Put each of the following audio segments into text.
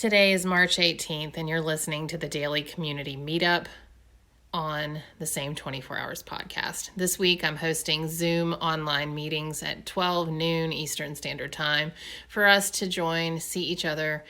Today is March 18th, and you're listening to the Daily Community Meetup on the Same 24 Hours podcast. This week, I'm hosting Zoom online meetings at 12 noon Eastern Standard Time for us to join, see each other,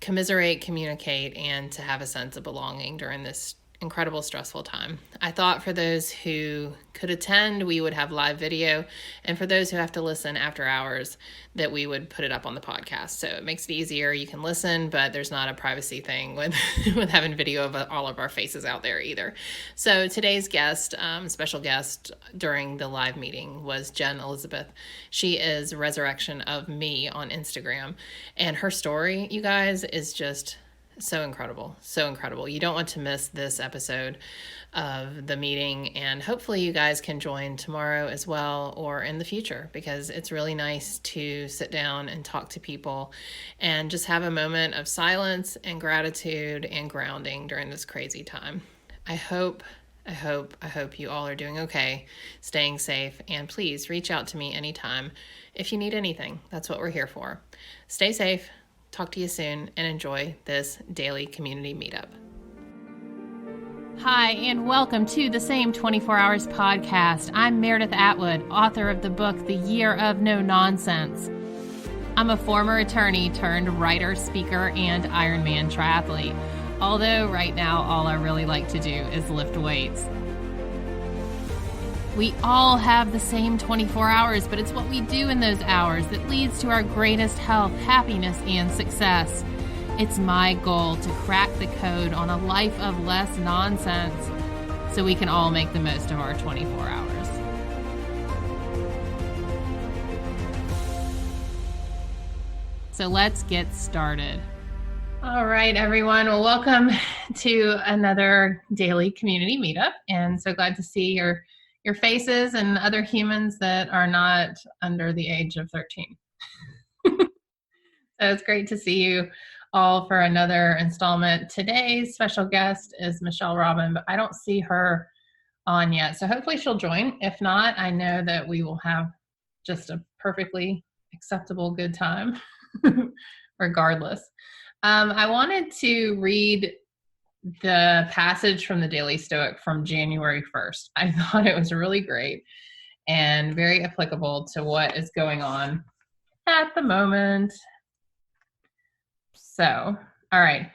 commiserate, communicate, and to have a sense of belonging during this incredible stressful time. I thought for those who could attend, we would have live video, and for those who have to listen after hours, that we would put it up on the podcast. So it makes it easier. You can listen, but there's not a privacy thing with with having video of all of our faces out there either. So today's guest, special guest during the live meeting, was Jen Elizabeth. She is Resurrection of Me on Instagram, and her story, you guys, is just so incredible. So incredible. You don't want to miss this episode of the meeting, and hopefully you guys can join tomorrow as well or in the future, because it's really nice to sit down and talk to people and just have a moment of silence and gratitude and grounding during this crazy time. I hope you all are doing okay, staying safe, and please reach out to me anytime if you need anything. That's what we're here for. Stay safe. Talk to you soon, and enjoy this daily community meetup. Hi, and welcome to the Same 24 Hours podcast. I'm Meredith Atwood, author of the book, The Year of No Nonsense. I'm a former attorney turned writer, speaker, and Ironman triathlete. Although right now, all I really like to do is lift weights. We all have the same 24 hours, but it's what we do in those hours that leads to our greatest health, happiness, and success. It's my goal to crack the code on a life of less nonsense so we can all make the most of our 24 hours. So let's get started. All right, everyone. Well, welcome to another daily community meetup, and so glad to see your faces and other humans that are not under the age of 13. So it's great to see you all for another installment. Today's special guest is Michelle Robin, but I don't see her on yet. So hopefully she'll join. If not, I know that we will have just a perfectly acceptable good time regardless. I wanted to read the passage from the Daily Stoic from January 1st. I thought it was really great and very applicable to what is going on at the moment. So, all right,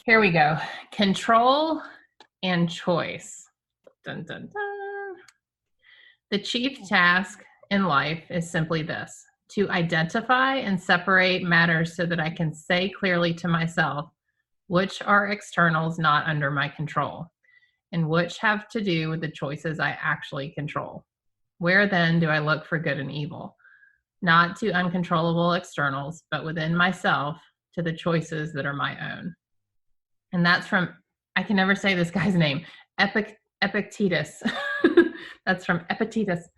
here we go. Control and choice. Dun, dun, dun. The chief task in life is simply this: to identify and separate matters so that I can say clearly to myself which are externals not under my control, and which have to do with the choices I actually control. Where then do I look for good and evil? Not to uncontrollable externals, but within myself to the choices that are my own. And that's from, I can never say this guy's name, Epictetus. That's from Epictetus.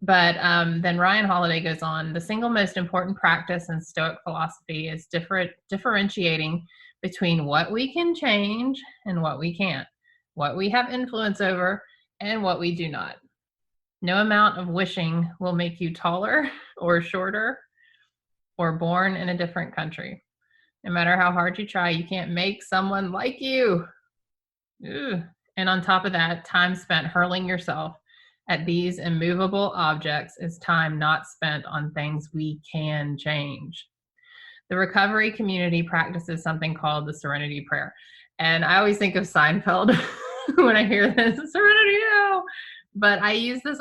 But then Ryan Holiday goes on, the single most important practice in Stoic philosophy is differentiating between what we can change and what we can't, what we have influence over and what we do not. No amount of wishing will make you taller or shorter or born in a different country. No matter how hard you try, you can't make someone like you. Ugh. And on top of that, time spent hurling yourself at these immovable objects is time not spent on things we can change. The recovery community practices something called the Serenity Prayer. And I always think of Seinfeld when I hear this, serenity now. But I use this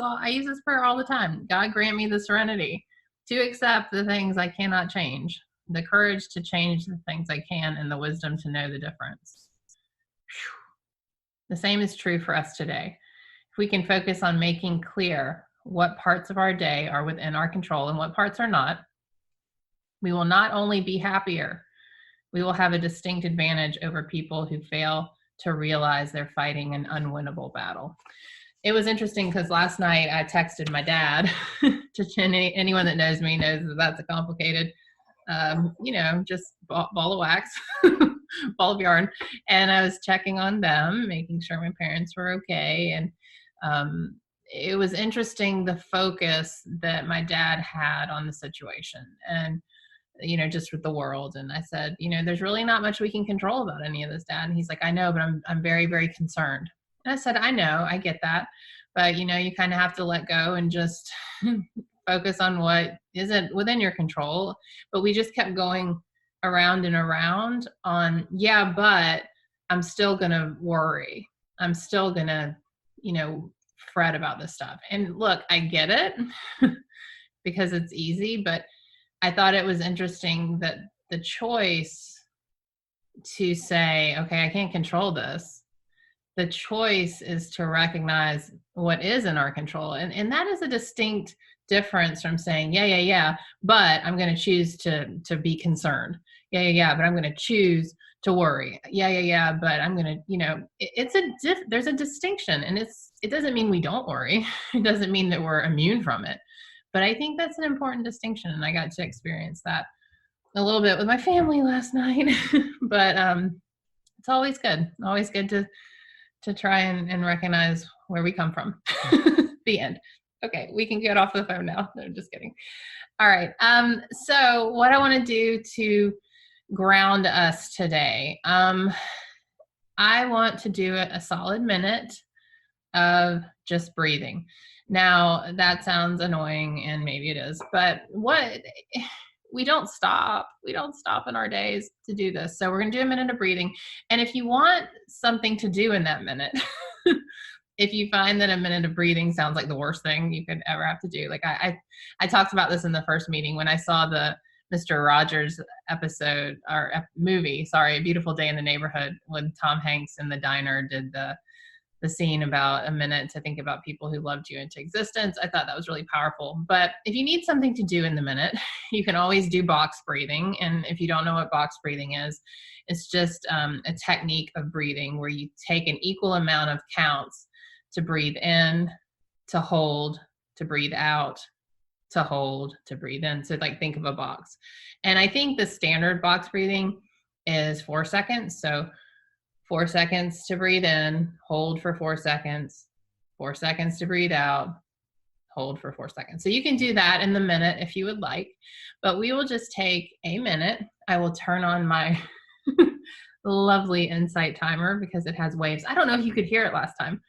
prayer all the time. God grant me the serenity to accept the things I cannot change, the courage to change the things I can, and the wisdom to know the difference. The same is true for us today. If we can focus on making clear what parts of our day are within our control and what parts are not, we will not only be happier, we will have a distinct advantage over people who fail to realize they're fighting an unwinnable battle. It was interesting because last night I texted my dad. Anyone that knows me knows that that's a complicated, just ball of wax, ball of yarn. And I was checking on them, making sure my parents were okay. And it was interesting the focus that my dad had on the situation. And just with the world. And I said, there's really not much we can control about any of this, Dad. And he's like, I know, but I'm very, very concerned. And I said, I know, I get that. But, you kind of have to let go and just focus on what isn't within your control. But we just kept going around and around on, yeah, but I'm still going to worry. I'm still going to, fret about this stuff. And look, I get it because it's easy, but I thought it was interesting that the choice to say, okay, I can't control this. The choice is to recognize what is in our control. And that is a distinct difference from saying, yeah, but I'm going to choose to be concerned. Yeah, but I'm going to choose to worry. Yeah, but I'm going to, there's a distinction, and it doesn't mean we don't worry. It doesn't mean that we're immune from it. But I think that's an important distinction, and I got to experience that a little bit with my family last night. But it's always good to try and recognize where we come from. The end. Okay, we can get off the phone now. No, just kidding. All right. So what I want to do to ground us today, I want to do a solid minute of just breathing. Now, that sounds annoying, and maybe it is, but we don't stop. We don't stop in our days to do this. So we're going to do a minute of breathing. And if you want something to do in that minute, if you find that a minute of breathing sounds like the worst thing you could ever have to do, like I talked about this in the first meeting when I saw the Mr. Rogers episode or movie, A Beautiful Day in the Neighborhood, when Tom Hanks in the diner did the scene about a minute to think about people who loved you into existence. I thought that was really powerful. But if you need something to do in the minute, you can always do box breathing. And if you don't know what box breathing is, it's just a technique of breathing where you take an equal amount of counts to breathe in, to hold, to breathe out, to hold, to breathe in. So like think of a box. And I think the standard box breathing is 4 seconds. So 4 seconds to breathe in, hold for 4 seconds, 4 seconds to breathe out, hold for 4 seconds. So you can do that in the minute if you would like, but we will just take a minute. I will turn on my lovely Insight timer because it has waves. I don't know if you could hear it last time,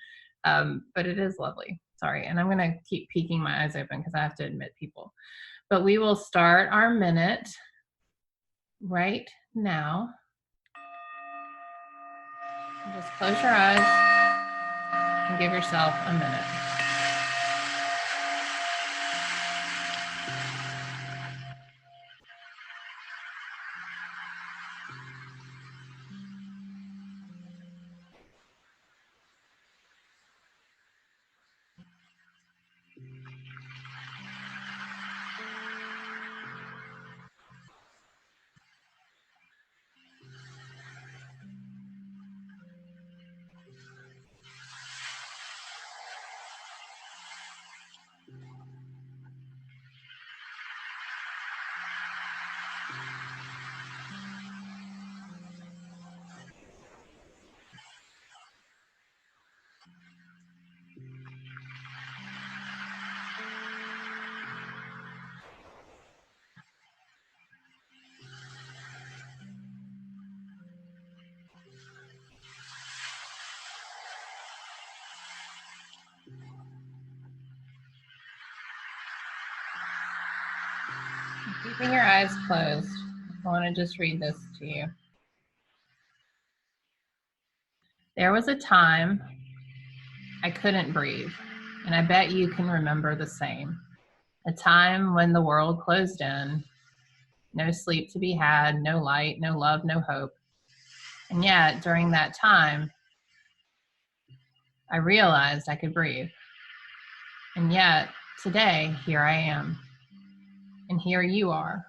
but it is lovely. Sorry. And I'm going to keep peeking my eyes open because I have to admit people. But we will start our minute right now. Just close your eyes and give yourself a minute. Keeping your eyes closed, I want to just read this to you. There was a time I couldn't breathe, and I bet you can remember the same. A time when the world closed in, no sleep to be had, no light, no love, no hope. And yet, during that time, I realized I could breathe. And yet, today, here I am. And here you are.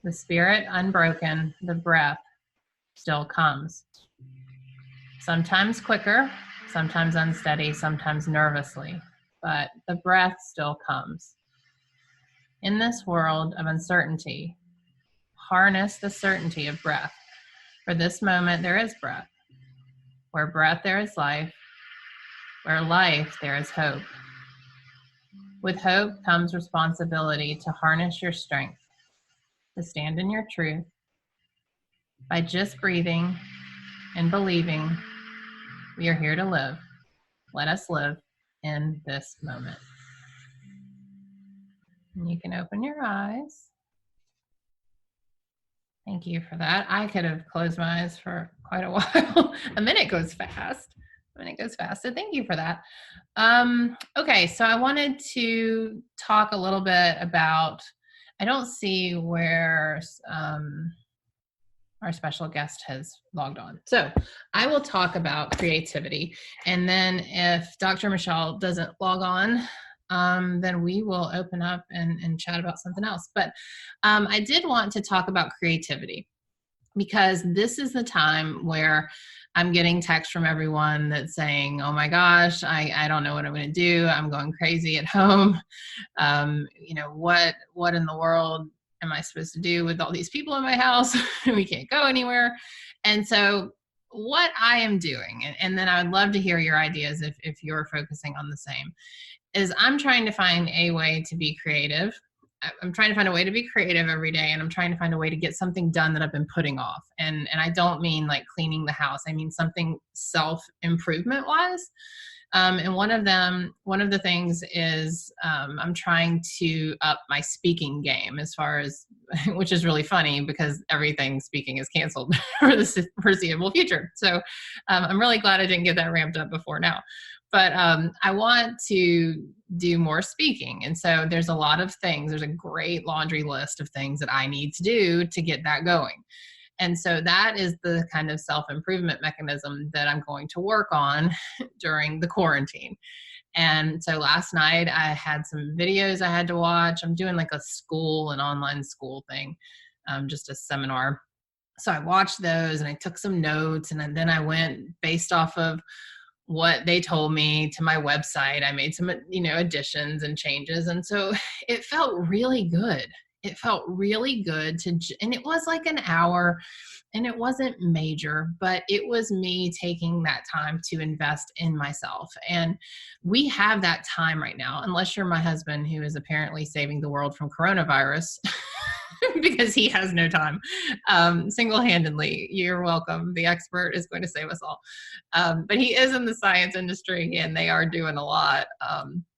The spirit unbroken, the breath still comes. Sometimes quicker, sometimes unsteady, sometimes nervously, but the breath still comes. In this world of uncertainty, harness the certainty of breath. For this moment, there is breath. Where breath, there is life. Where life, there is hope. With hope comes responsibility to harness your strength. to stand in your truth by just breathing and believing we are here to live. Let us live in this moment. And you can open your eyes. Thank you for that. I could have closed my eyes for quite a while. A minute goes fast. So thank you for that. Okay, so I wanted to talk a little bit about, I don't see where our special guest has logged on. So I will talk about creativity. And then if Dr. Michelle doesn't log on, then we will open up and chat about something else. But I did want to talk about creativity because this is the time where I'm getting texts from everyone that's saying, oh my gosh, I don't know what I'm going to do. I'm going crazy at home. What in the world am I supposed to do with all these people in my house? We can't go anywhere. And so what I am doing, and then I would love to hear your ideas if you're focusing on the same, is I'm trying to find a way to be creative. I'm trying to find a way to be creative every day, and I'm trying to find a way to get something done that I've been putting off. And I don't mean like cleaning the house. I mean something self-improvement wise. And one of the things is I'm trying to up my speaking game as far as, which is really funny because everything speaking is canceled for the foreseeable future. So I'm really glad I didn't get that ramped up before now. But I want to do more speaking. And so there's a lot of things. There's a great laundry list of things that I need to do to get that going. And so that is the kind of self-improvement mechanism that I'm going to work on during the quarantine. And so last night I had some videos I had to watch. I'm doing like an online school thing, just a seminar. So I watched those and I took some notes, and then I went based off of what they told me to my website. I made some, additions and changes. And so it felt really good. It felt really good and it was like an hour and it wasn't major, but it was me taking that time to invest in myself. And we have that time right now, unless you're my husband, who is apparently saving the world from coronavirus. Because he has no time. Single-handedly, you're welcome. The expert is going to save us all. But he is in the science industry and they are doing a lot.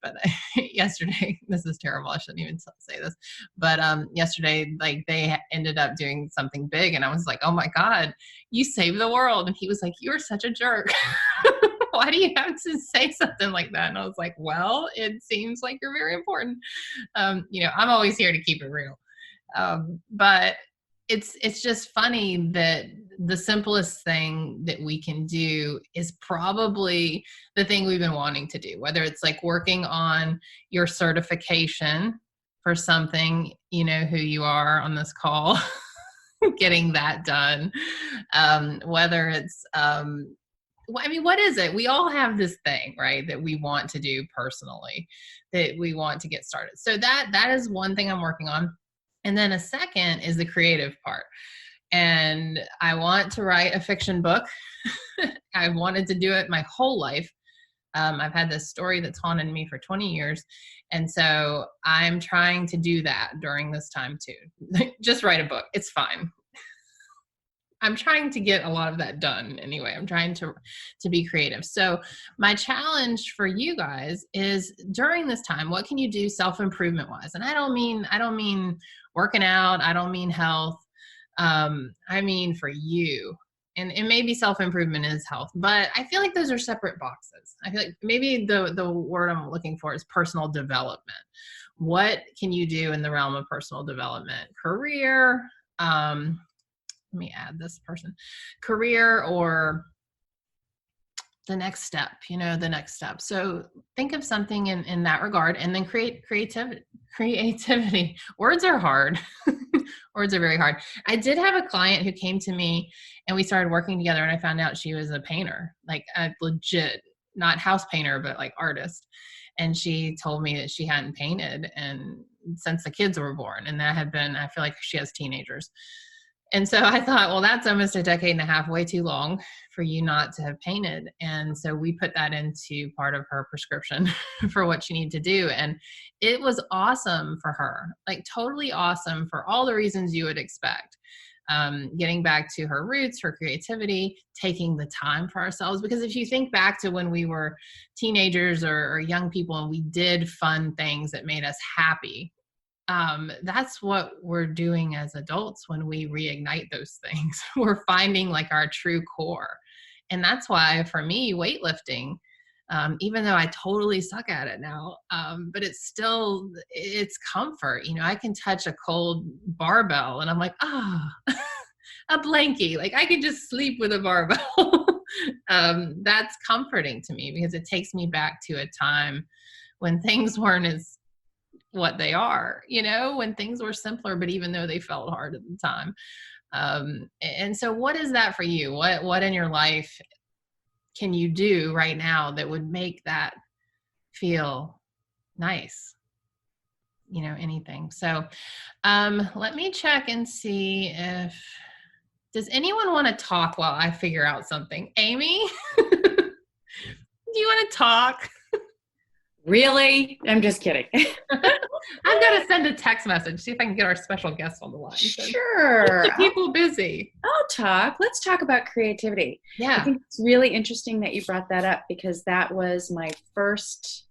But yesterday, this is terrible. I shouldn't even say this. But yesterday, like they ended up doing something big and I was like, oh my God, you saved the world. And he was like, you're such a jerk. Why do you have to say something like that? And I was like, well, it seems like you're very important. I'm always here to keep it real. But it's just funny that the simplest thing that we can do is probably the thing we've been wanting to do, whether it's like working on your certification for something, who you are on this call, getting that done, whether it's, what is it? We all have this thing, right, that we want to do personally, that we want to get started. So that is one thing I'm working on. And then a second is the creative part. And I want to write a fiction book. I've wanted to do it my whole life. I've had this story that's haunted me for 20 years. And so I'm trying to do that during this time too. Just write a book. It's fine. I'm trying to get a lot of that done anyway. I'm trying to be creative. So my challenge for you guys is during this time, what can you do self-improvement wise? And I don't mean working out. I don't mean health. I mean for you. And maybe self-improvement is health, but I feel like those are separate boxes. I feel like maybe the word I'm looking for is personal development. What can you do in the realm of personal development? Career, let me add this person, career, or the next step, the next step. So think of something in that regard, and then creativity. Words are hard. Words are very hard. I did have a client who came to me and we started working together, and I found out she was a painter, like a legit, not house painter, but like artist. And she told me that she hadn't painted and since the kids were born. And that had been, I feel like she has teenagers. And so I thought, well, that's almost a decade and a half, way too long for you not to have painted. And so we put that into part of her prescription for what she needed to do. And it was awesome for her, like totally awesome for all the reasons you would expect. Getting back to her roots, her creativity, taking the time for ourselves. Because if you think back to when we were teenagers or young people and we did fun things that made us happy, that's what we're doing as adults when we reignite those things. We're finding like our true core. And that's why for me, weightlifting, even though I totally suck at it now, but it's comfort. You know, I can touch a cold barbell and I'm like, a blankie. Like I can just sleep with a barbell. That's comforting to me because it takes me back to a time when things weren't as what they are, you know, when things were simpler, but even though they felt hard at the time. And so what is that for you? What in your life can you do right now that would make that feel nice? You know, anything. So let me check and see does anyone want to talk while I figure out something? Amy, do you want to talk? Really? I'm just kidding. I've got to send a text message, see if I can get our special guest on the line. Sure. Keep the people busy. I'll talk. Let's talk about creativity. Yeah. I think it's really interesting that you brought that up because that was my first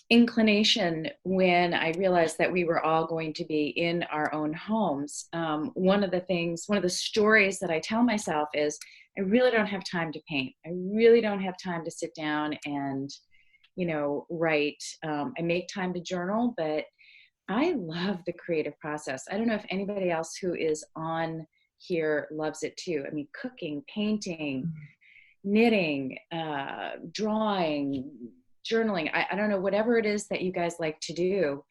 inclination when I realized that we were all going to be in our own homes. One of the stories that I tell myself is, I really don't have time to paint. I really don't have time to sit down and, you know, write. I make time to journal, but I love the creative process. I don't know if anybody else who is on here loves it too. I mean, cooking, painting, knitting, drawing, journaling. I don't know, whatever it is that you guys like to do.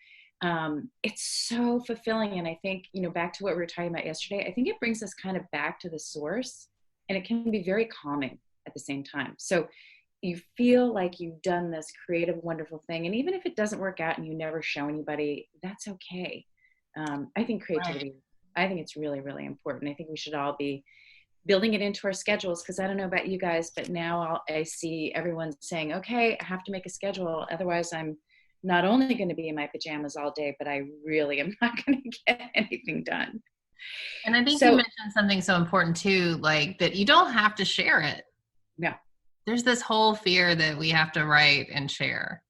It's so fulfilling. And I think, you know, back to what we were talking about yesterday, I think it brings us kind of back to the source, and it can be very calming at the same time. So you feel like you've done this creative, wonderful thing. And even if it doesn't work out and you never show anybody, that's okay. I think creativity, I think it's really, really important. I think we should all be building it into our schedules, because I don't know about you guys, but now I see everyone saying, okay, I have to make a schedule. Otherwise, I'm not only going to be in my pajamas all day, but I really am not going to get anything done. And I think you mentioned something so important too, like that you don't have to share it. No. There's this whole fear that we have to write and share.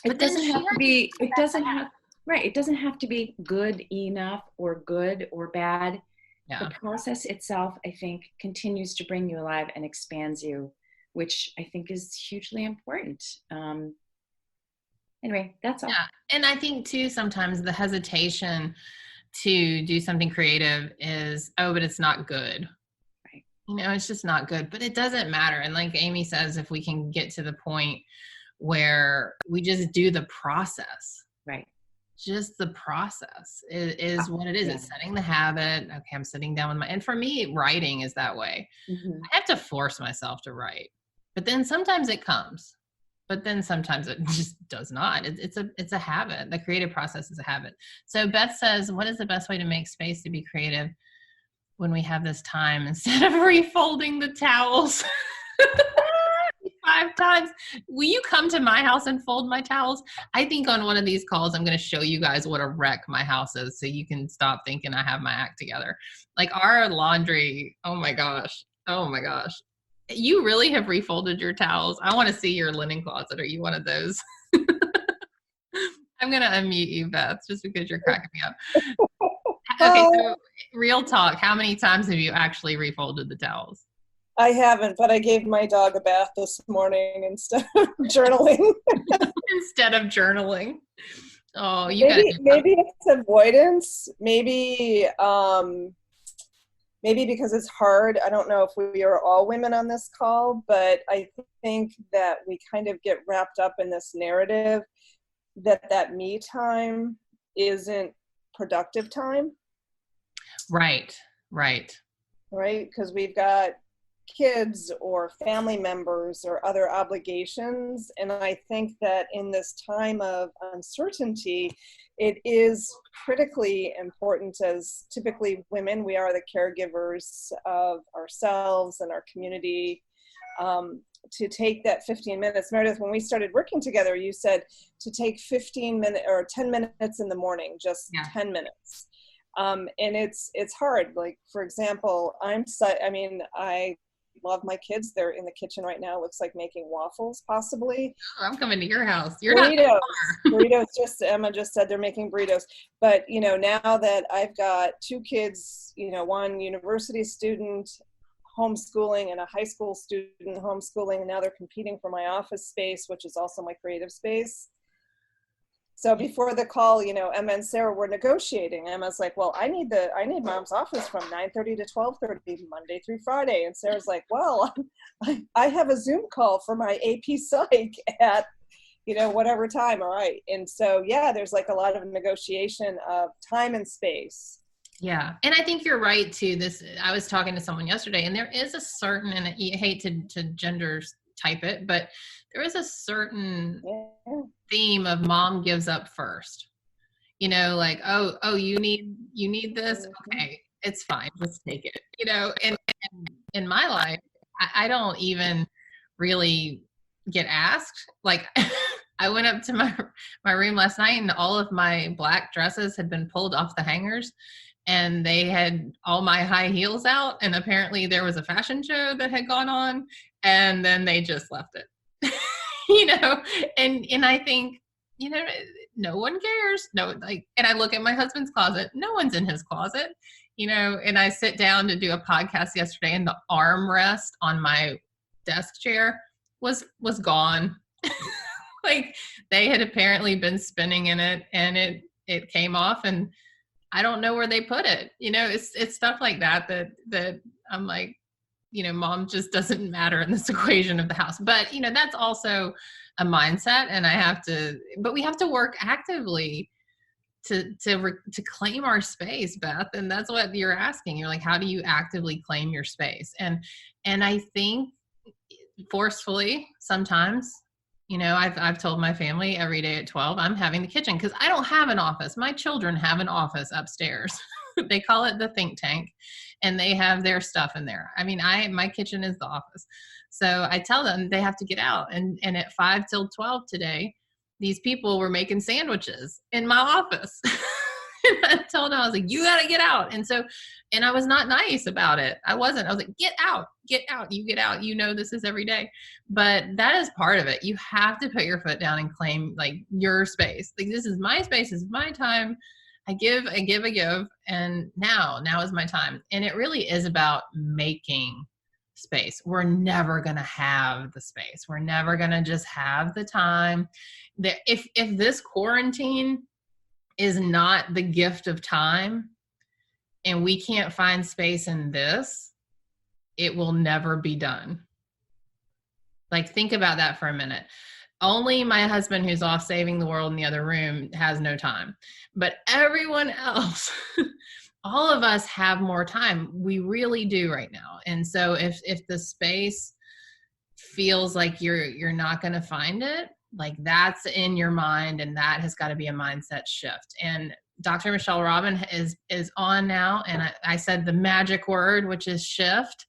It doesn't have to be, it doesn't have to be good enough or good or bad. Yeah. The process itself, I think, continues to bring you alive and expands you, which I think is hugely important. Anyway, that's all. Yeah. And I think too, sometimes the hesitation to do something creative is, oh, but it's not good. Right. You know, it's just not good, but it doesn't matter. And like Amy says, if we can get to the point where we just do the process. Right. Just the process is what it is. Yeah. It's setting the habit. Okay, I'm sitting down with and for me, writing is that way. Mm-hmm. I have to force myself to write, but then sometimes it comes, but then sometimes it just does not. It's a habit. The creative process is a habit. So Beth says, what is the best way to make space to be creative when we have this time instead of refolding the towels? 5 times. Will you come to my house and fold my towels? I think on one of these calls, I'm going to show you guys what a wreck my house is so you can stop thinking I have my act together. Like our laundry, oh my gosh. You really have refolded your towels. I want to see your linen closet. Are you one of those? I'm going to unmute you, Beth, just because you're cracking me up. Okay, so real talk. How many times have you actually refolded the towels? I haven't, but I gave my dog a bath this morning instead of journaling. Instead of journaling. Oh, maybe it's avoidance. Maybe because it's hard. I don't know if we are all women on this call, but I think that we kind of get wrapped up in this narrative that me time isn't productive time. Right. Because we've got kids or family members or other obligations. And I think that in this time of uncertainty, it is critically important, as typically women, we are the caregivers of ourselves and our community, to take that 15 minutes. Meredith, when we started working together, you said to take 15 minutes or 10 minutes in the morning, just 10 minutes. And it's hard. Like, for example, I love my kids. They're in the kitchen right now. Looks like making waffles, possibly. Oh, I'm coming to your house. You're burritos. not Burritos. Emma just said they're making burritos. But now that I've got two kids, one university student homeschooling and a high school student homeschooling, and now they're competing for my office space, which is also my creative space. So before the call, Emma and Sarah were negotiating. Emma's like, well, I need mom's office from 9:30 to 12:30, Monday through Friday. And Sarah's like, well, I have a Zoom call for my AP Psych at, whatever time. All right. And so, there's like a lot of negotiation of time and space. Yeah. And I think you're right too. I was talking to someone yesterday, and there is a certain, and I hate to gender type it, but there is a certain theme of mom gives up first, like, oh, you need this. Okay. It's fine. Let's take it, and in my life, I don't even really get asked. Like, I went up to my room last night, and all of my black dresses had been pulled off the hangers, and they had all my high heels out, and apparently there was a fashion show that had gone on, and then they just left it. And I think, no one cares. No, and I look at my husband's closet, no one's in his closet, and I sit down to do a podcast yesterday, and the armrest on my desk chair was gone. Like, they had apparently been spinning in it, and it came off, and I don't know where they put it. It's stuff like that I'm like, mom just doesn't matter in this equation of the house. But, that's also a mindset, and but we have to work actively to claim our space, Beth. And that's what you're asking. You're like, how do you actively claim your space? And I think forcefully sometimes, I've told my family every day at 12, I'm having the kitchen, because I don't have an office. My children have an office upstairs. They call it the think tank, and they have their stuff in there. I mean, my kitchen is the office. So I tell them they have to get out. And at 5 till 12 today, these people were making sandwiches in my office. And I told them, I was like, you got to get out. And I was not nice about it. I was like, get out, you get out. This is every day. But that is part of it. You have to put your foot down and claim, like, your space. Like, this is my space. This is my time. I give. And now is my time. And it really is about making space. We're never going to have the space. We're never going to just have the time. If this quarantine is not the gift of time, and we can't find space in this, it will never be done. Like, think about that for a minute. Only my husband, who's off saving the world in the other room, has no time. But everyone else, all of us have more time. We really do right now. And so if the space feels like you're not going to find it, like, that's in your mind, and that has got to be a mindset shift. And Dr. Michelle Robin is on now, and I said the magic word, which is shift.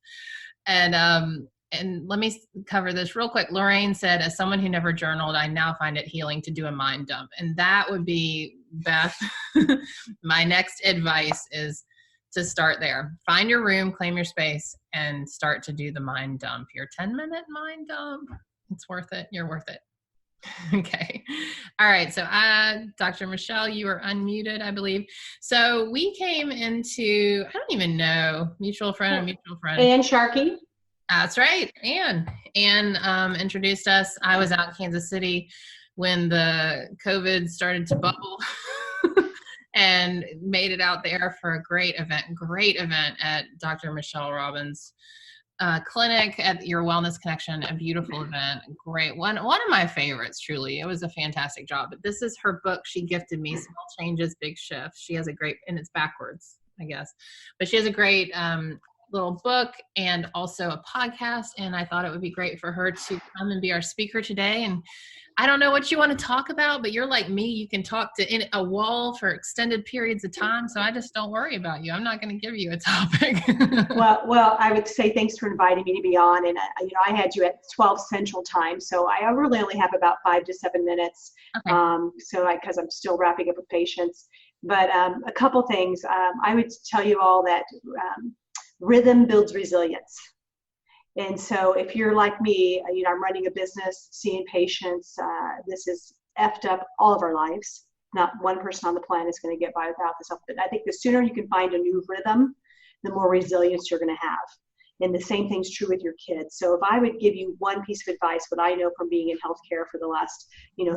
And let me cover this real quick. Lorraine said, as someone who never journaled, I now find it healing to do a mind dump. And that would be, Beth, my next advice is to start there. Find your room, claim your space, and start to do the mind dump. Your 10-minute mind dump. It's worth it. You're worth it. Okay. All right. So, Dr. Michelle, you are unmuted, I believe. So we came into, I don't even know, mutual friend. Ann Sharkey. That's right. Ann introduced us. I was out in Kansas City when the COVID started to bubble and made it out there for a great event at Dr. Michelle Robin's clinic at Your Wellness Connection, a beautiful event. Great. One of my favorites, truly. It was a fantastic job. But this is her book she gifted me, Small Changes, Big Shifts. She has a great, and it's backwards, I guess. But she has a great little book and also a podcast. And I thought it would be great for her to come and be our speaker today. And I don't know what you want to talk about, but you're like me. You can talk to a wall for extended periods of time. So I just don't worry about you. I'm not going to give you a topic. Well, I would say thanks for inviting me to be on. And I had you at 12 Central Time, so I really only have about 5 to 7 minutes. Okay. Because I'm still wrapping up with patients. But a couple things. I would tell you all that rhythm builds resilience. And so if you're like me, I'm running a business, seeing patients. This is effed up all of our lives. Not one person on the planet is going to get by without this. But I think the sooner you can find a new rhythm, the more resilience you're going to have. And the same thing's true with your kids. So if I would give you one piece of advice, what I know from being in healthcare for the last,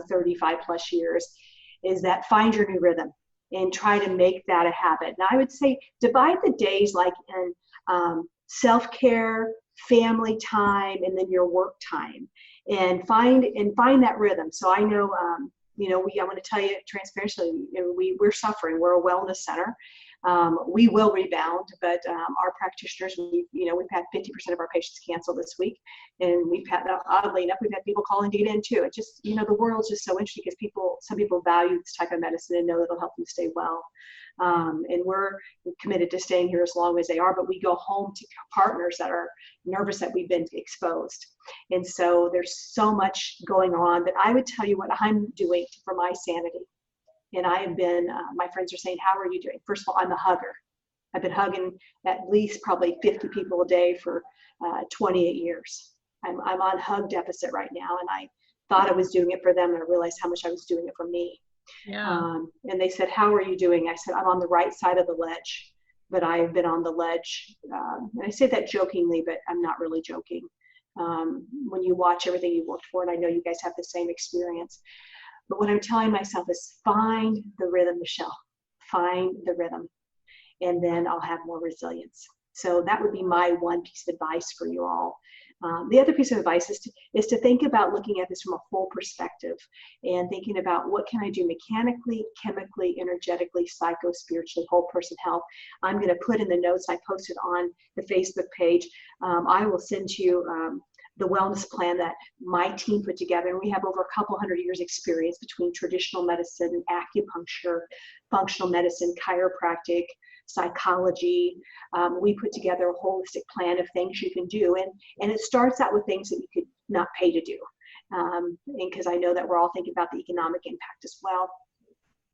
35 plus years, is that find your new rhythm and try to make that a habit. And I would say divide the days like in self-care, family time, and then your work time, and find that rhythm. So I know, I want to tell you transparently, we're suffering. We're a wellness center. We will rebound, but our practitioners, we've had 50% of our patients cancel this week, and oddly enough, we've had people calling to get in too. It just, the world's just so interesting because some people value this type of medicine and know that it'll help them stay well. And we're committed to staying here as long as they are, but we go home to partners that are nervous that we've been exposed. And so there's so much going on, but I would tell you what I'm doing for my sanity. And I have been, my friends are saying, how are you doing? First of all, I'm a hugger. I've been hugging at least probably 50 people a day for 28 years. I'm on hug deficit right now. And I thought I was doing it for them, and I realized how much I was doing it for me. Yeah. And they said, how are you doing? I said, I'm on the right side of the ledge, but I've been on the ledge. And I say that jokingly, but I'm not really joking. When you watch everything you worked for, and I know you guys have the same experience. But what I'm telling myself is find the rhythm, Michelle. Find the rhythm. And then I'll have more resilience. So that would be my one piece of advice for you all. The other piece of advice is to think about looking at this from a whole perspective and thinking about what can I do mechanically, chemically, energetically, psycho-spiritually, whole person health. I'm going to put in the notes I posted on the Facebook page. I will send you the wellness plan that my team put together. And we have over a couple hundred years experience between traditional medicine, acupuncture, functional medicine, chiropractic, psychology. We put together a holistic plan of things you can do. And it starts out with things that you could not pay to do. And because I know that we're all thinking about the economic impact as well.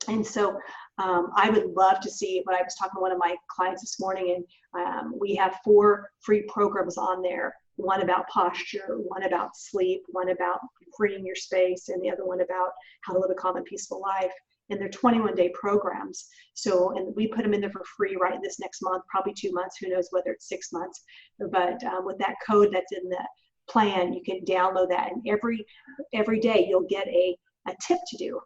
And so I would love to see, when I was talking to one of my clients this morning, and we have 4 free programs on there. One about posture, one about sleep, one about freeing your space, and the other one about how to live a calm and peaceful life. And they're 21-day programs. So, and we put them in there for free right this next month, probably 2 months, who knows whether it's 6 months. But with that code that's in the plan, you can download that, and every day you'll get a tip to do.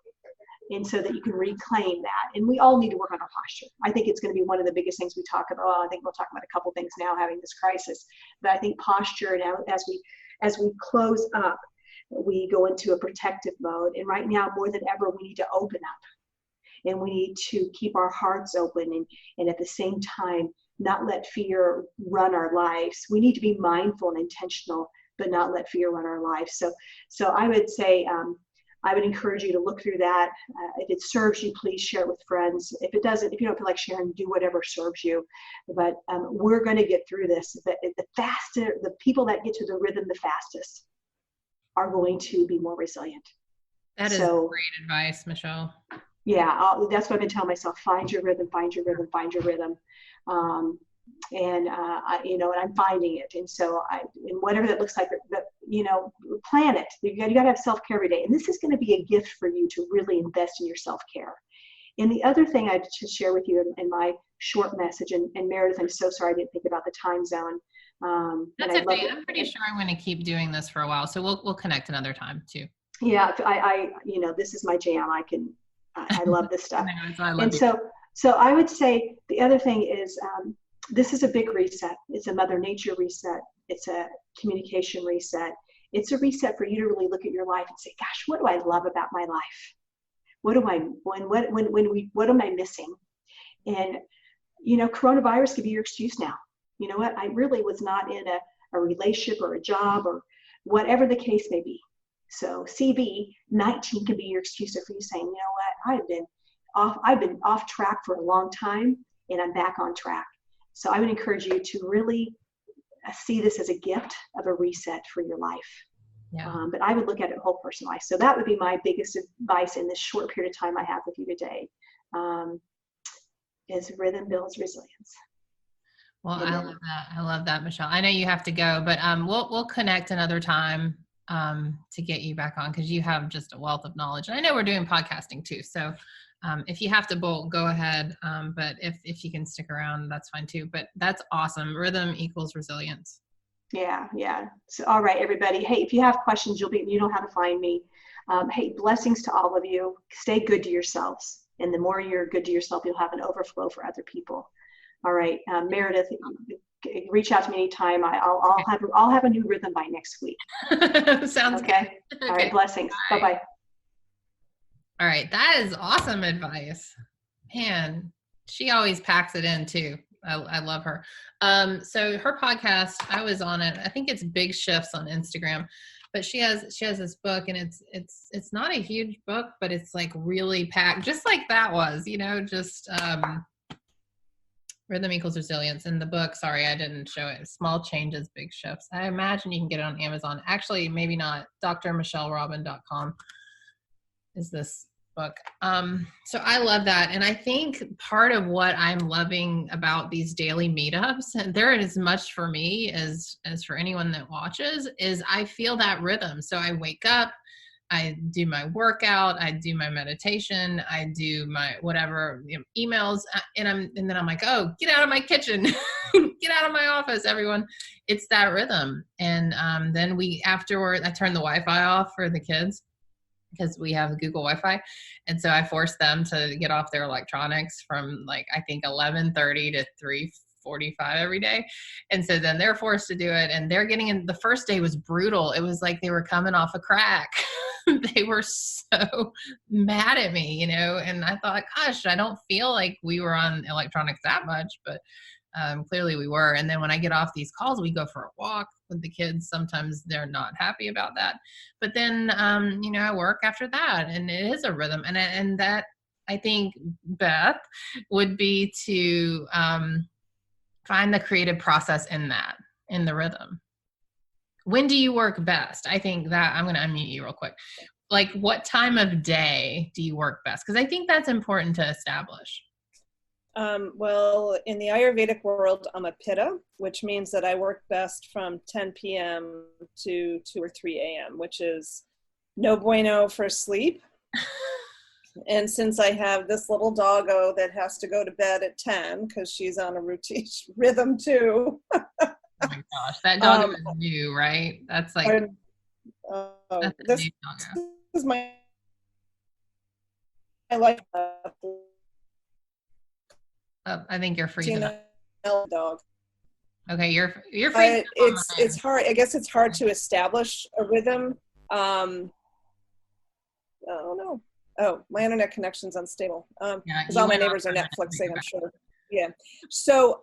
And so that you can reclaim that. And we all need to work on our posture. I think it's going to be one of the biggest things we talk about. Well, I think we'll talk about a couple things now having this crisis. But I think posture, now as we close up, we go into a protective mode. And right now, more than ever, we need to open up. And we need to keep our hearts open and at the same time, not let fear run our lives. We need to be mindful and intentional, but not let fear run our lives. So I would say, I would encourage you to look through that. If it serves you, please share it with friends. If it doesn't, if you don't feel like sharing, do whatever serves you. But we're going to get through this. The people that get to the rhythm the fastest are going to be more resilient. That is great advice, Michelle. Yeah, that's what I've been telling myself. Find your rhythm, find your rhythm, find your rhythm. And I'm finding it. And so and whatever that looks like, plan it. You got to have self-care every day. And this is going to be a gift for you to really invest in your self-care. And the other thing I'd just share with you in my short message, and Meredith, I'm so sorry I didn't think about the time zone. That's okay. I'm pretty sure I'm going to keep doing this for a while. So we'll connect another time too. Yeah, this is my jam. I love this stuff. So I would say the other thing is, this is a big reset. It's a Mother Nature reset. It's a communication reset. It's a reset for you to really look at your life and say, gosh, what do I love about my life? What am I missing? And, coronavirus could be your excuse now. You know what? I really was not in a relationship or a job or whatever the case may be. So CV 19 can be your excuse for you saying, you know what? I've been off track for a long time, and I'm back on track. So I would encourage you to really see this as a gift of a reset for your life. Yeah. But I would look at it whole person life. So that would be my biggest advice in this short period of time I have with you today, is rhythm builds resilience. Well, I love that. I love that, Michelle. I know you have to go, but we'll connect another time to get you back on, because you have just a wealth of knowledge. And I know we're doing podcasting too. So if you have to bolt, go ahead. But if you can stick around, that's fine too. But that's awesome. Rhythm equals resilience. Yeah. So, all right, everybody. Hey, if you have questions, you know how to find me. Hey, blessings to all of you. Stay good to yourselves. And the more you're good to yourself, you'll have an overflow for other people. All right, Meredith, reach out to me anytime. I'll have a new rhythm by next week. Sounds okay. Good. All right, blessings. Bye-bye. All right, that is awesome advice. Man, she always packs it in too. I love her. So her podcast, I was on it. I think it's Big Shifts on Instagram, but she has this book, and it's not a huge book, but it's like really packed, just like that was, just Rhythm Equals Resilience. In the book, sorry, I didn't show it. Small Changes, Big Shifts. I imagine you can get it on Amazon. Actually, maybe not. drmichellerobin.com is this book. So I love that. And I think part of what I'm loving about these daily meetups, and they're as much for me as for anyone that watches, is I feel that rhythm. So I wake up, I do my workout, I do my meditation, I do my whatever, emails, and then I'm like, oh, get out of my kitchen, get out of my office, everyone. It's that rhythm. And then afterward, I turn the Wi-Fi off for the kids, because we have Google Wi-Fi. And so I force them to get off their electronics from I think 11:30 to 3:45 every day. And so then they're forced to do it, and they're getting in. The first day was brutal. It was like they were coming off a crack. They were so mad at me, and I thought, gosh, I don't feel like we were on electronics that much, but clearly we were. And then when I get off these calls, we go for a walk with the kids. Sometimes they're not happy about that, but then I work after that, and it is a rhythm. And that, I think, Beth, would be to find the creative process in the rhythm. When do you work best? I think that I'm going to unmute you real quick. What time of day do you work best? Because I think that's important to establish. Well, in the Ayurvedic world, I'm a pitta, which means that I work best from 10 p.m. to 2 or 3 a.m., which is no bueno for sleep. And since I have this little doggo that has to go to bed at 10 because she's on a routine rhythm too. Oh my gosh, that dog is new, right? That's this is my life. I think you're freezing up. Dog. Okay, you're freezing up. It's hard. I guess it's hard to establish a rhythm. I don't know. Oh, my internet connection's unstable. Because all my neighbors are Netflixing, I'm sure. Yeah. So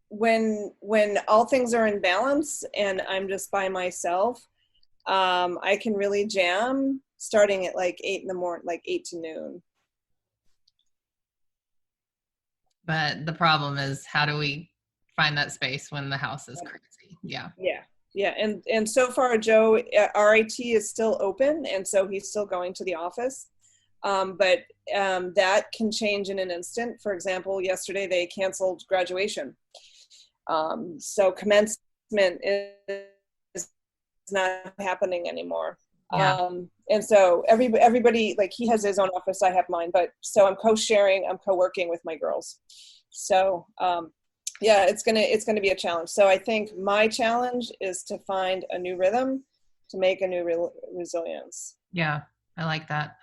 when all things are in balance and I'm just by myself, I can really jam starting at 8 in the morning, 8 to noon. But the problem is, how do we find that space when the house is crazy? Yeah. Yeah. And so far, Joe, RIT is still open. And so he's still going to the office. But that can change in an instant. For example, yesterday they canceled graduation. So commencement is not happening anymore. Yeah. And so everybody, he has his own office, I have mine, but so I'm co-sharing, I'm co-working with my girls. So, yeah, it's going to be a challenge. So I think my challenge is to find a new rhythm to make a new resilience. Yeah. I like that.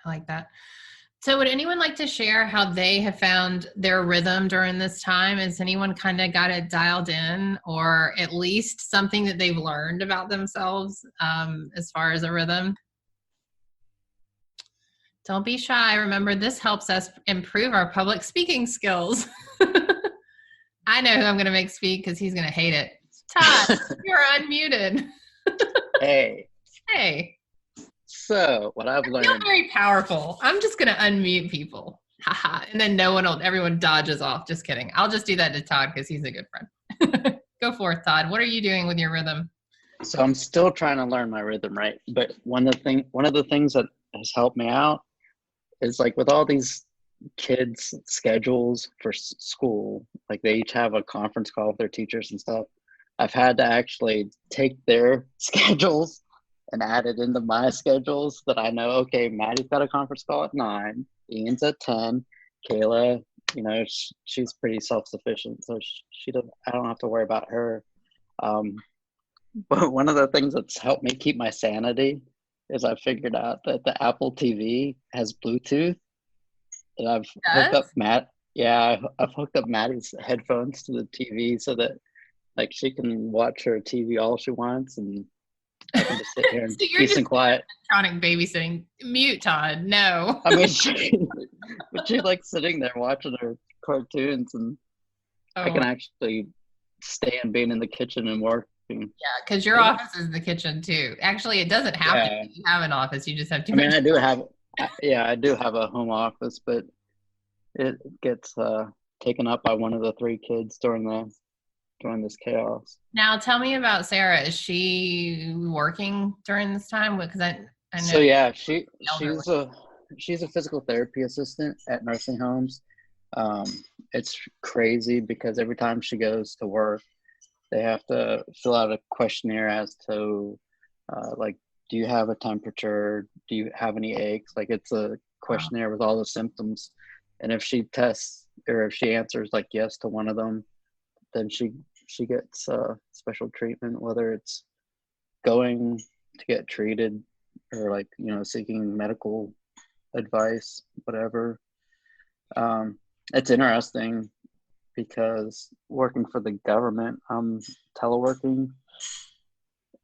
So would anyone like to share how they have found their rhythm during this time? Has anyone kind of got it dialed in, or at least something that they've learned about themselves as far as a rhythm? Don't be shy. Remember, this helps us improve our public speaking skills. I know who I'm going to make speak because he's going to hate it. Todd, you're unmuted. Hey. Hey. So what I've I feel learned. very powerful. I'm just going to unmute people. Haha. And then everyone dodges off. Just kidding. I'll just do that to Todd because he's a good friend. Go forth, Todd. What are you doing with your rhythm? So I'm still trying to learn my rhythm, right? But one of the things that has helped me out is like with all these kids' schedules for school, like they each have a conference call with their teachers and stuff. I've had to actually take their schedules and add it into my schedules that I know, okay, Maddie's got a conference call at 9, Ian's at 10, Kayla, she's pretty self-sufficient, so I don't have to worry about her. But one of the things that's helped me keep my sanity is I figured out that the Apple TV has Bluetooth, and I've hooked up I've hooked up Maddie's headphones to the TV so that like she can watch her TV all she wants, and I can just sit here and So peace and quiet. Electronic babysitting. Mute, Todd. No. I mean, she's like sitting there watching her cartoons, and I can actually stay and being in the kitchen and working. Yeah, because your office is the kitchen too. Actually, it doesn't have to. You have an office. You just have to. I do have a home office, but it gets taken up by one of the 3 kids during this chaos. Now, tell me about Sarah. Is she working during this time? Because I know. So yeah, she's a physical therapy assistant at nursing homes. It's crazy because every time she goes to work, they have to fill out a questionnaire as to like, do you have a temperature? Do you have any aches? Like it's a questionnaire with all the symptoms. And if she tests or if she answers like yes to one of them, then she gets special treatment, whether it's going to get treated or like, seeking medical advice, whatever. It's interesting because working for the government, I'm teleworking,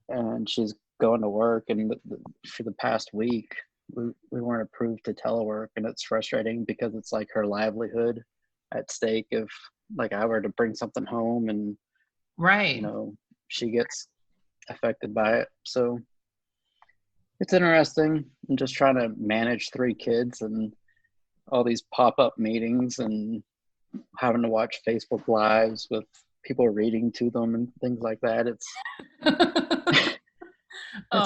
and she's going to work, and for the past week we weren't approved to telework, and it's frustrating because it's like her livelihood at stake if like I were to bring something home and right, she gets affected by it. So it's interesting. I'm just trying to manage 3 kids and all these pop-up meetings and having to watch Facebook Lives with people reading to them and things like that. It's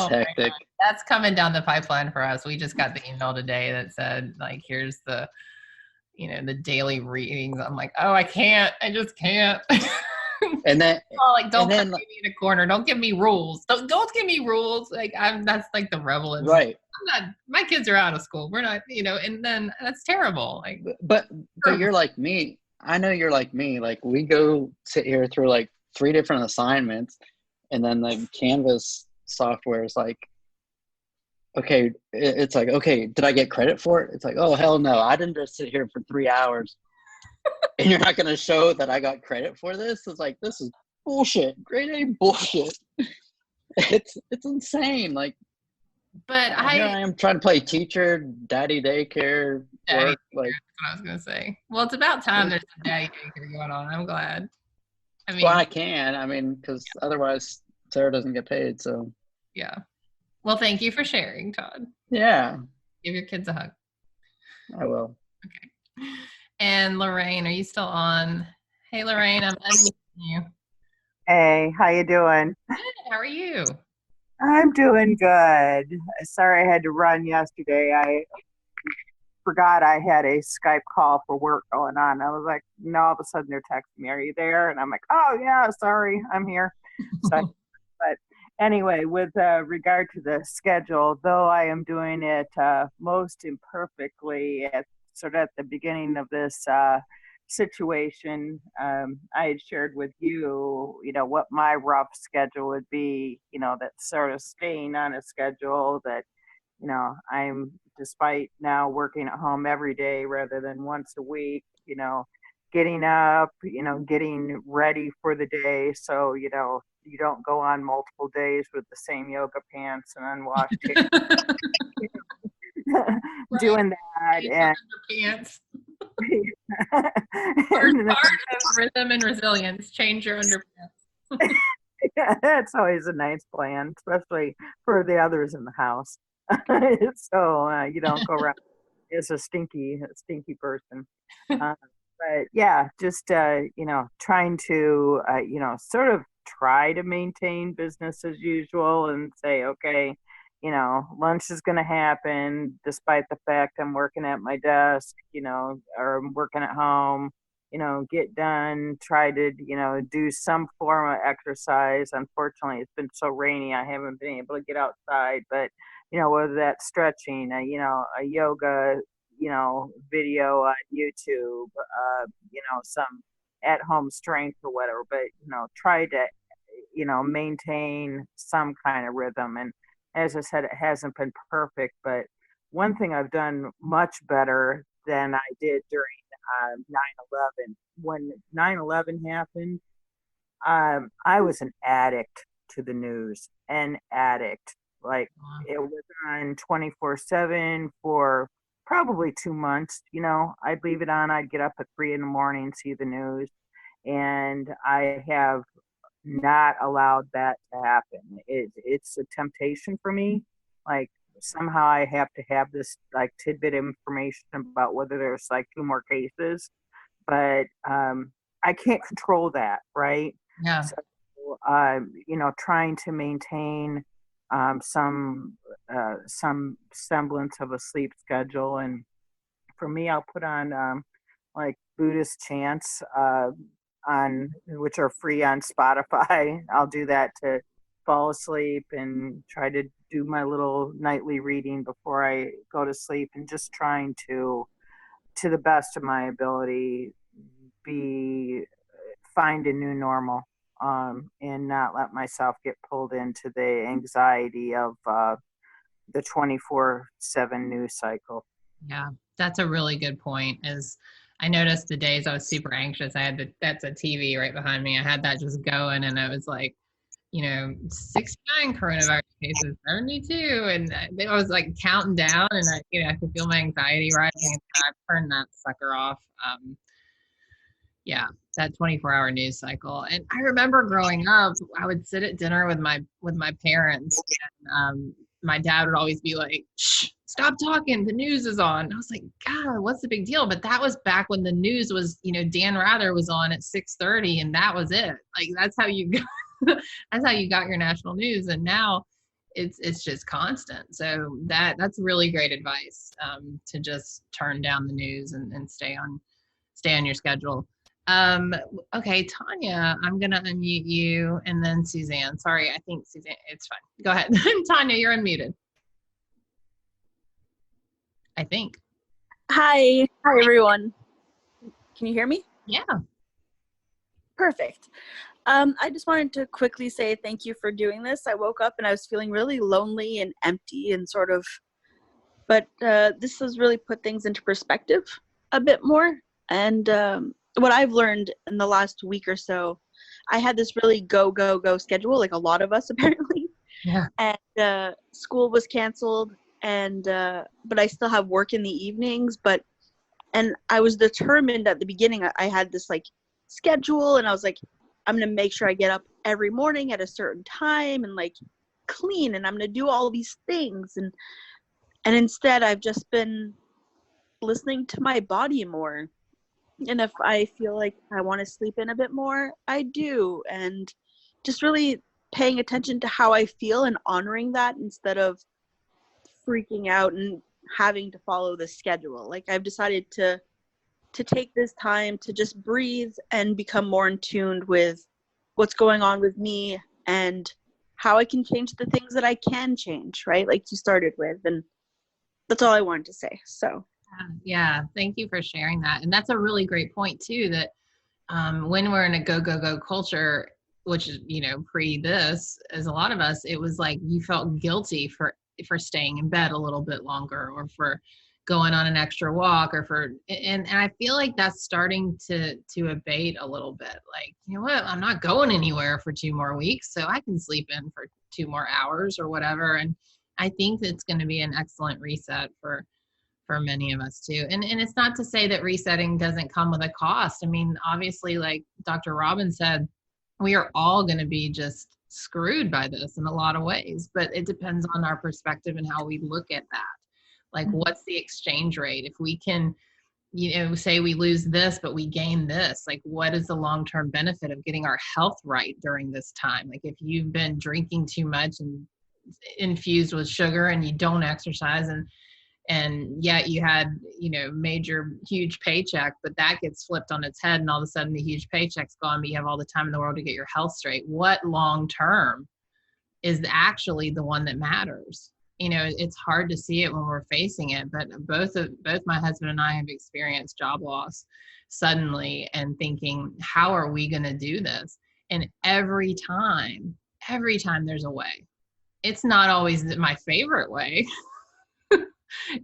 hectic. That's coming down the pipeline for us. We just got the email today that said like, here's the the daily readings. I'm like, oh, I just can't. And then don't put me in a corner. Don't give me rules. Don't give me rules. Like that's like the rebel. Right. My kids are out of school. We're not, and then that's terrible. Like, but you're like me. I know you're like me. Like we go sit here through like 3 different assignments, and then the Canvas software is like, okay, it's like, okay, did I get credit for it? It's like, oh hell no, I didn't just sit here for 3 hours, and you're not gonna show that I got credit for this. It's like, this is bullshit. Grade A bullshit. It's insane. Like, but here I am trying to play teacher, daddy daycare, work. Like, that's what I was gonna say. Well, it's about time there's some daddy daycare going on. I'm glad. Well, I can. I mean, because otherwise Sarah doesn't get paid. So yeah. Well, thank you for sharing, Todd. Yeah. Give your kids a hug. I will. Okay. And Lorraine, are you still on? Hey, Lorraine, I'm unmuting you. Hey, how you doing? Good. How are you? I'm doing good. Sorry I had to run yesterday. I forgot I had a Skype call for work going on. I was like, all of a sudden they're texting me, are you there? And I'm like, oh yeah, sorry, I'm here. So, but anyway, with regard to the schedule, though I am doing it most imperfectly at the beginning of this situation, I had shared with you, what my rough schedule would be, that's sort of staying on a schedule that, I'm, despite now working at home every day rather than once a week, getting up, getting ready for the day. So, you don't go on multiple days with the same yoga pants and unwashed hair. doing that. And Underpants. and Part of rhythm and resilience. Change your underpants. yeah, that's always a nice plan, especially for the others in the house. So you don't go around as a stinky person. But yeah, just trying to sort of try to maintain business as usual and say, okay, lunch is going to happen despite the fact I'm working at my desk, or I'm working at home. Get done, try to, do some form of exercise. Unfortunately, it's been so rainy, I haven't been able to get outside, but, whether that's stretching, a yoga, video on YouTube, some at home strength or whatever, but, try to, maintain some kind of rhythm. And as I said, it hasn't been perfect, but one thing I've done much better than I did during 9/11. When 9/11 happened, I was an addict to the news, an addict. Like it was on 24/7 for probably 2 months. I'd leave it on. I'd get up at 3 a.m, see the news, and I have not allowed that to happen. It's a temptation for me. Like somehow I have to have this like tidbit information about whether there's like 2 more cases, but I can't control that, right? Yeah. So, trying to maintain some semblance of a sleep schedule, and for me, I'll put on like Buddhist chants on which are free on Spotify. I'll do that to fall asleep and try to do my little nightly reading before I go to sleep, and just trying to the best of my ability, find a new normal, and not let myself get pulled into the anxiety of the 24/7 news cycle. Yeah, that's a really good point. As I noticed the days I was super anxious, that's a TV right behind me. I had that just going, and I was like, 69 coronavirus cases, 72, and I was like counting down, and I could feel my anxiety rising. And I turned that sucker off. Yeah, that 24-hour news cycle. And I remember growing up, I would sit at dinner with my parents, and my dad would always be like, "Shh, stop talking, the news is on." And I was like, God, what's the big deal? But that was back when the news was, Dan Rather was on at 6:30, and that was it. Like that's how you got that's how you got your national news. And now it's just constant. So that's really great advice, to just turn down the news and stay on your schedule. Okay, Tanya, I'm going to unmute you, and then Suzanne. Sorry, I think Suzanne, it's fine. Go ahead. Tanya, you're unmuted. I think. Hi, everyone. Can you hear me? Yeah. Perfect. I just wanted to quickly say thank you for doing this. I woke up and I was feeling really lonely and empty and but this has really put things into perspective a bit more. And what I've learned in the last week or so, I had this really go schedule, like a lot of us apparently. Yeah. And school was canceled, and but I still have work in the evenings. And I was determined at the beginning. I had this like schedule, and I was like, I'm gonna make sure I get up every morning at a certain time and like clean, and I'm gonna do all these things. And instead, I've just been listening to my body more. And if I feel like I want to sleep in a bit more, I do. And just really paying attention to how I feel and honoring that instead of freaking out and having to follow the schedule. Like I've decided to take this time to just breathe and become more in tune with what's going on with me and how I can change the things that I can change, right? Like you started with. And that's all I wanted to say. So. Yeah, thank you for sharing that. And that's a really great point too, that when we're in a go culture, which is, pre this, as a lot of us, it was like you felt guilty for staying in bed a little bit longer, or for going on an extra walk, or and I feel like that's starting to abate a little bit. Like, you know what, I'm not going anywhere for 2 more weeks, so I can sleep in for 2 more hours or whatever. And I think it's going to be an excellent reset for for many of us too. And it's not to say that resetting doesn't come with a cost. I mean, obviously, like Dr. Robin said, we are all going to be just screwed by this in a lot of ways, but it depends on our perspective and how we look at that. Like, what's the exchange rate? If we can, say we lose this, but we gain this, like, what is the long-term benefit of getting our health right during this time? Like, if you've been drinking too much and infused with sugar and you don't exercise and yet you had, major, huge paycheck, but that gets flipped on its head and all of a sudden the huge paycheck's gone, but you have all the time in the world to get your health straight. What long-term is actually the one that matters? It's hard to see it when we're facing it, but both my husband and I have experienced job loss suddenly and thinking, how are we going to do this? And every time there's a way. It's not always my favorite way.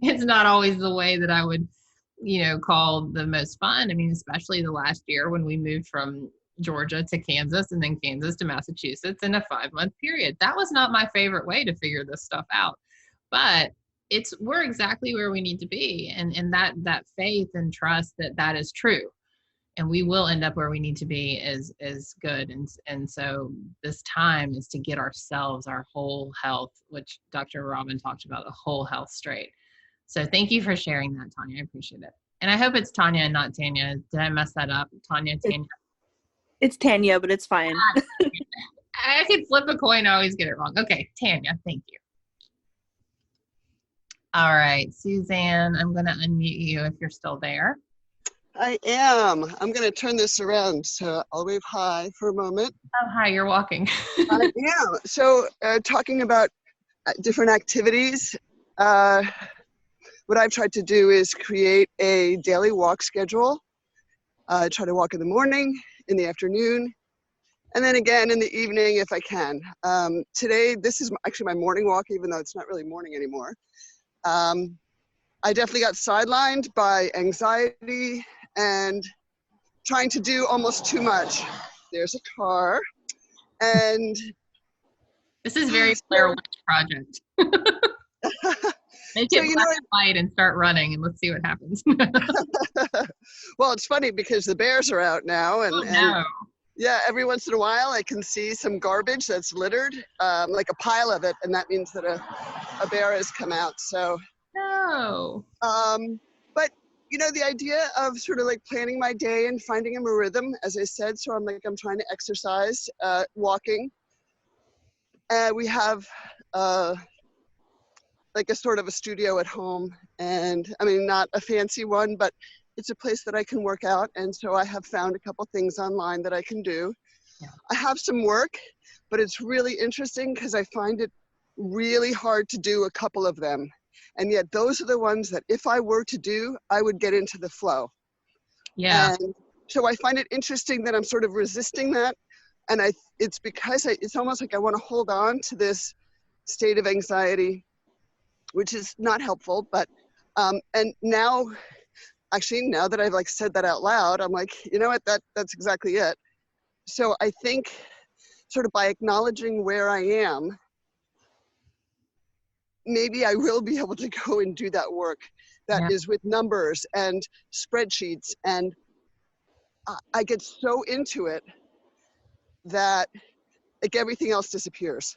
It's not always the way that I would, call the most fun. I mean, especially the last year when we moved from Georgia to Kansas and then Kansas to Massachusetts in a 5-month period. That was not my favorite way to figure this stuff out. But we're exactly where we need to be. And that faith and trust that is true. And we will end up where we need to be is good. And so this time is to get ourselves, our whole health, which Dr. Robin talked about, the whole health straight. So thank you for sharing that, Tanya. I appreciate it. And I hope it's Tanya and not Tanya. Did I mess that up? Tanya. It's Tanya, but it's fine. I could flip a coin. I always get it wrong. Okay, Tanya, thank you. All right, Suzanne, I'm going to unmute you if you're still there. I am. I'm going to turn this around, so I'll wave hi for a moment. Oh, hi, you're walking. I am. So talking about different activities, what I've tried to do is create a daily walk schedule. I try to walk in the morning, in the afternoon, and then again in the evening if I can. Today, this is actually my morning walk, even though it's not really morning anymore. I definitely got sidelined by anxiety and trying to do almost too much. There's a car, and this is very Blair Witch Project. Make it black and white and start running, and let's see what happens. Well, it's funny because the bears are out now, and yeah, every once in a while I can see some garbage that's littered, like a pile of it, and that means that a bear has come out. So, no. But the idea of sort of like planning my day and finding a rhythm, as I said. So I'm trying to exercise, walking. We have like a sort of a studio at home, and I mean, not a fancy one, but it's a place that I can work out. And so I have found a couple things online that I can do. Yeah. I have some work, but it's really interesting because I find it really hard to do a couple of them. And yet those are the ones that if I were to do, I would get into the flow. Yeah. And so I find it interesting that I'm sort of resisting that. And it's because it's almost like I want to hold on to this state of anxiety, which is not helpful. But, and now that I've like said that out loud, I'm like, you know what, that's exactly it. So I think sort of by acknowledging where I am, maybe I will be able to go and do that work that is with numbers and spreadsheets. And I get so into it that like everything else disappears.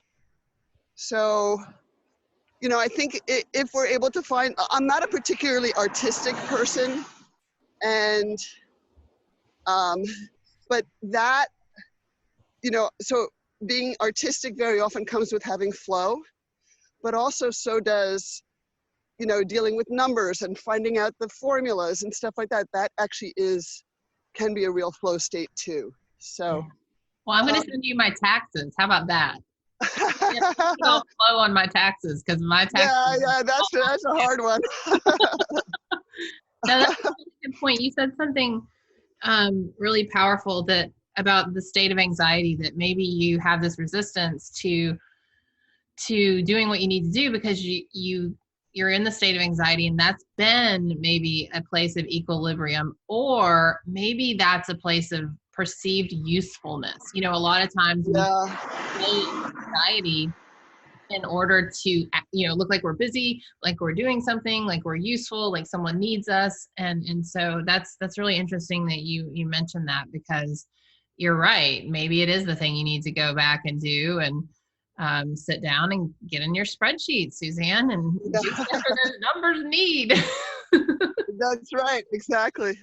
So, I think if we're able to find, I'm not a particularly artistic person, and, but that, so being artistic very often comes with having flow, but also so does, dealing with numbers and finding out the formulas and stuff like that. That actually can be a real flow state too. So. Well, I'm going to send you my taxes. How about that? Don't flow on my taxes because my taxes. Yeah, that's a hard one. No, that's a really good point. You said something really powerful about the state of anxiety, that maybe you have this resistance to doing what you need to do because you're in the state of anxiety, and that's been maybe a place of equilibrium, or maybe that's a place of perceived usefulness. A lot of times we anxiety in order to, look like we're busy, like we're doing something, like we're useful, like someone needs us. And so that's really interesting that you mentioned that, because you're right. Maybe it is the thing you need to go back and do, and sit down and get in your spreadsheet, Suzanne, and do whatever those numbers need. That's right. Exactly.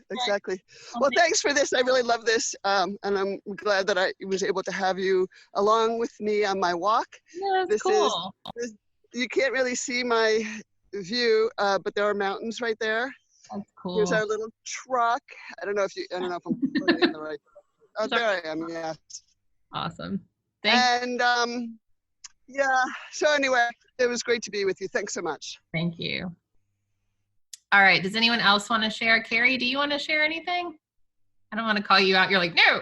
Well, thanks for this. I really love this. And I'm glad that I was able to have you along with me on my walk. Yeah, that's cool. You can't really see my view, but there are mountains right there. That's cool. Here's our little truck. I don't know if I'm pointing in the right. Oh, there I am. Yeah. Awesome. Yeah. So anyway, it was great to be with you. Thanks so much. Thank you. All right. Does anyone else want to share? Carrie, do you want to share anything? I don't want to call you out. You're like, no.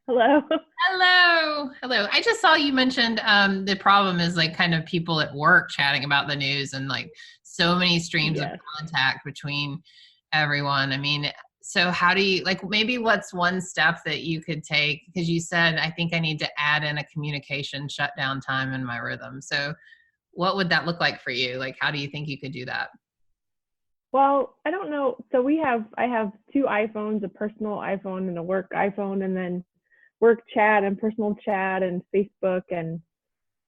Hello. I just saw you mentioned the problem is like kind of people at work chatting about the news, and like so many streams of contact between everyone. I mean, so how do you, like, maybe what's one step that you could take? Because you said, I think I need to add in a communication shutdown time in my rhythm. So what would that look like for you? Like, how do you think you could do that? Well, I don't know. So I have 2 iPhones, a personal iPhone and a work iPhone, and then work chat and personal chat and Facebook. And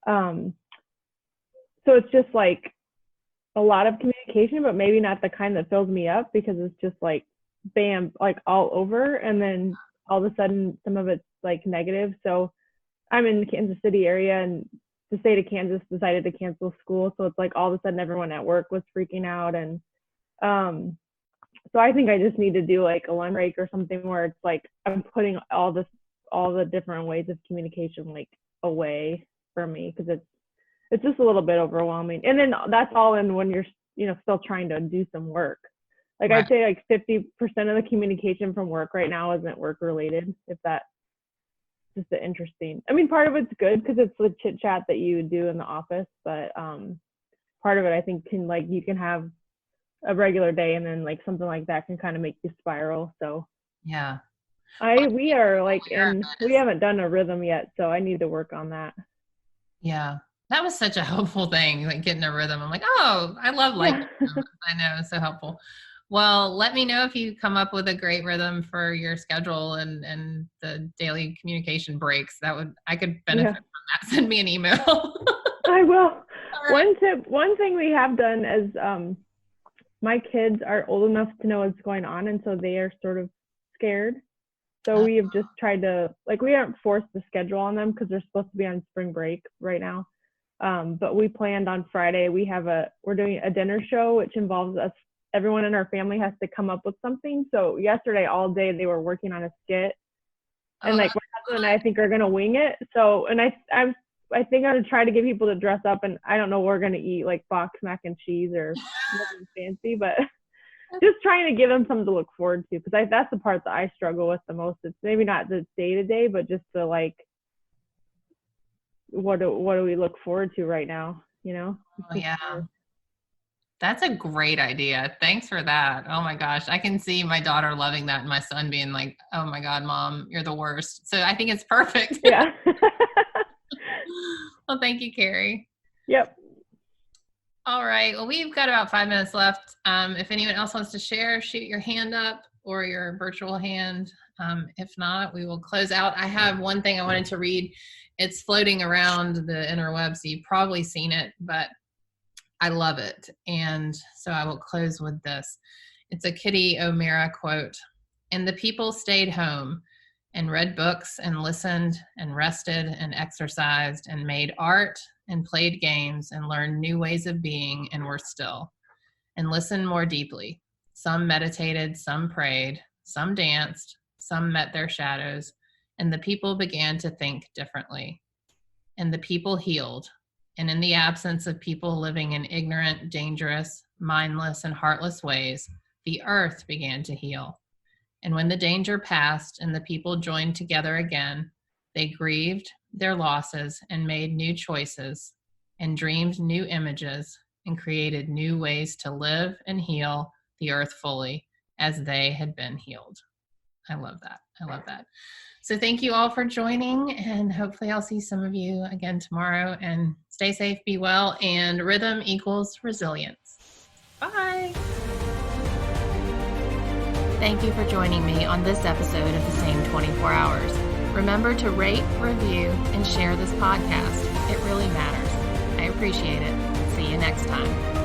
so it's just like a lot of communication, but maybe not the kind that fills me up, because it's just like, bam, like all over. And then all of a sudden some of it's like negative. So I'm in the Kansas City area, and the state of Kansas decided to cancel school. So it's like all of a sudden everyone at work was freaking out. And so I think I just need to do like a lunch break or something where it's like I'm putting all the different ways of communication like away from me, because it's just a little bit overwhelming. And then that's all in when you're still trying to do some work. Like right. I'd say like 50% of the communication from work right now isn't work related, if that's just the interesting. I mean, part of it's good because it's the chit chat that you do in the office, but part of it I think you can have a regular day, and then like something like that can kind of make you spiral. So yeah, we haven't done a rhythm yet, so I need to work on that. Yeah, that was such a helpful thing, like getting a rhythm. I'm like, oh, I love I know, it's so helpful. Well, let me know if you come up with a great rhythm for your schedule and the daily communication breaks. I could benefit from that. Send me an email. I will. Right. One thing we have done is my kids are old enough to know what's going on, and so they are sort of scared. So we have just tried to, like, we aren't forced the schedule on them because they're supposed to be on spring break right now. But we planned on Friday, we're doing a dinner show, which involves us. Everyone in our family has to come up with something. So yesterday all day they were working on a skit, and like my husband and I think are gonna wing it. So, and I think I'm gonna try to get people to dress up, and I don't know what we're gonna eat, like box mac and cheese or nothing fancy, but just trying to give them something to look forward to, because that's the part that I struggle with the most. It's maybe not the day to day, but just the like, what do we look forward to right now? Oh, yeah. That's a great idea. Thanks for that. Oh my gosh. I can see my daughter loving that and my son being like, oh my God, Mom, you're the worst. So I think it's perfect. Yeah. Well, thank you, Carrie. Yep. All right. Well, we've got about 5 minutes left. If anyone else wants to share, shoot your hand up or your virtual hand. If not, we will close out. I have one thing I wanted to read. It's floating around the interwebs. So you've probably seen it, but I love it. And so I will close with this. It's a Kitty O'Meara quote. And the people stayed home and read books and listened and rested and exercised and made art and played games and learned new ways of being and were still and listened more deeply. Some meditated, some prayed, some danced, some met their shadows, and the people began to think differently. And the people healed. And in the absence of people living in ignorant, dangerous, mindless, and heartless ways, the earth began to heal. And when the danger passed and the people joined together again, they grieved their losses and made new choices and dreamed new images and created new ways to live and heal the earth fully as they had been healed. I love that. I love that. So thank you all for joining, and hopefully I'll see some of you again tomorrow. And stay safe, be well, and rhythm equals resilience. Bye. Thank you for joining me on this episode of The Same 24 Hours. Remember to rate, review, and share this podcast. It really matters. I appreciate it. See you next time.